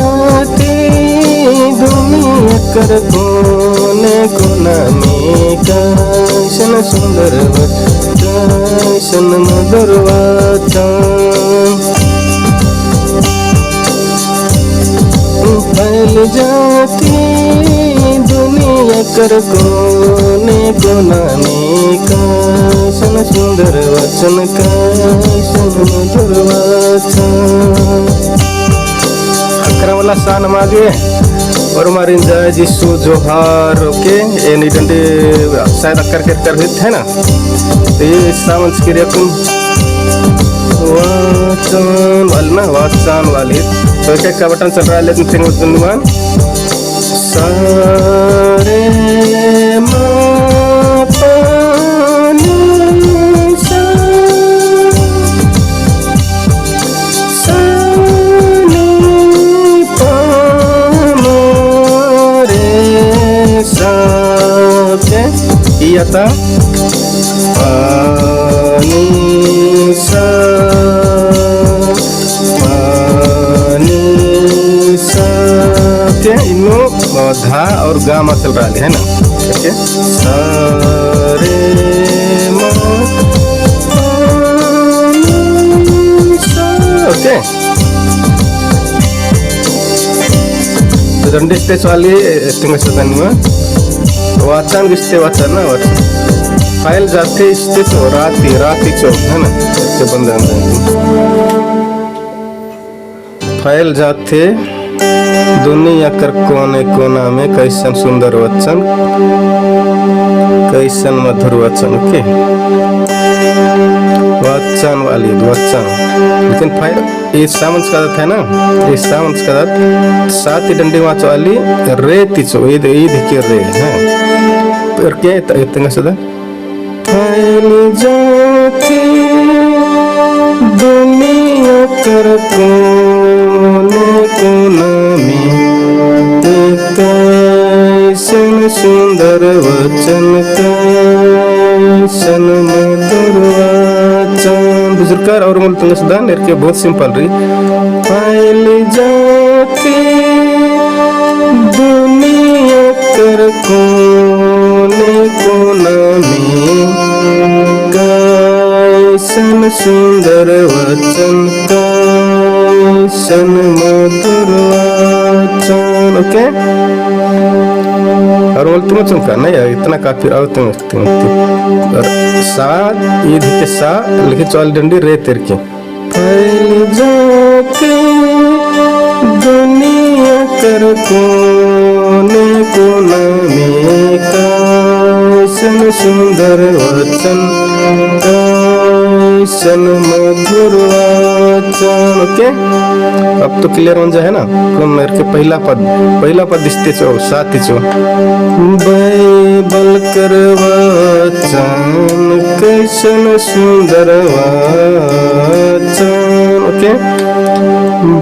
जाती दुनिया कर कोने कोना में कैसन सुंदर कैसन मधुर वचन फैल जाती दुनिया कर कोने कोना में कैसन सुंदर वचन कैसन मधुर वचन अकरा वाला सान मागे और मारिन जय जिसु जोहार ओके ये निडंडे शायद अक्कर कर है ना तो ये सावन के रकम वाचन वाली ना वाचन वाली तो क्या का बटन चल रहा है लेकिन सिंग दुनियान सारे आता पानी सा के इनो धा और गा में चल रहा है ना ओके सारे ओके तो दंडी स्टेज वाली स्टिंग वाचन गिस्ते वाचन ना वाचन फाइल जाते इसते तो राती चो है ना इसके बंद फाइल जाते दुनिया कर कोने कोना में कैसन सुंदर वचन कैसन मधुर वचन के वचन वाली वचन लेकिन फाइल ये सामंस का है ना ये सामंस का साथ ही डंडी वाच वाली रे तिचो ईद के रे है पर क्या इतना सदा फैल जाती दुनिया कर कोने कोना में कैसन सुंदर वचन कैसन मधुर वचन बुजुर्ग और मूल तुंग सदा नेर के बहुत सिंपल रही फैल जाती दुनिया कर कोने कोना में कैसन सुंदर वचन कैसन मधुर वचन ओके और बोलते मत सुनकर नहीं इतना काफी आओ तुम और साथ ये के साथ लिखे चौल डंडी रे तेर के फैल जाती दुनिया कर कोने कोना में कैसन सुंदर वचन कैसन मधुर वचन ओके अब तो क्लियर हो जाए ना तो मेरे के पहला पद दिखते चो साथी चो बाइबल कर वचन कैसन सुंदर वचन ओके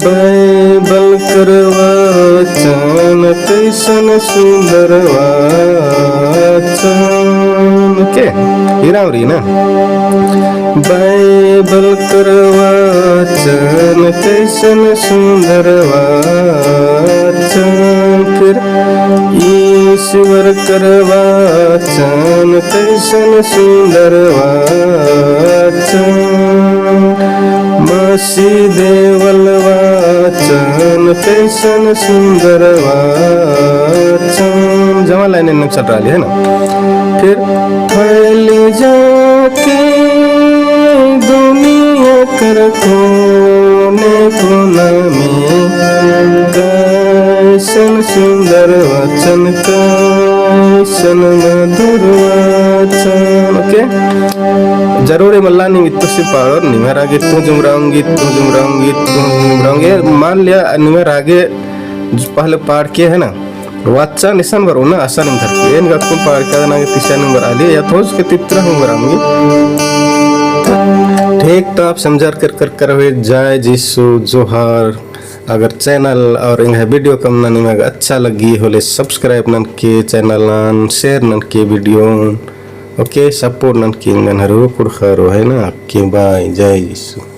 बाइबल कर वचन कैसन सुंदर वचन ओके हिरावरी ना बाइबल कर वचन कैसन सुंदर वचन फिर ईश्वर कर वचन कैसन सुंदर वचन मसीह देवल वचन कैसन सुंदर वचन जमा लाइन चल रही है ना फिर फैल जाती दुनिया कर कोने कोना में कैसन सुंदर वचन कैसन मधुर वचन ओके जरूर मल्ला नहीं इतो से पावर निमेर आगे तू जुमराऊंगी मान लिया निमेर आगे पहले पार किया है ना वाचा निशान बर ना आशा नहीं धरती एन गत्तु पार किया ना तीसरा नंबर आली या तो उसके तीसरा नंबर आऊंगी ठीक तो आप समझा कर हुए जय जिसु जोहार अगर चैनल और इन वीडियो कम निಮಗೆ अच्छा लगी होले सब्सक्राइब नन के चैनल नन शेयर नन के वीडियो ओके सपोर्ट नन के नन हरो कुड़खरो है ना के बाय जय जिसु।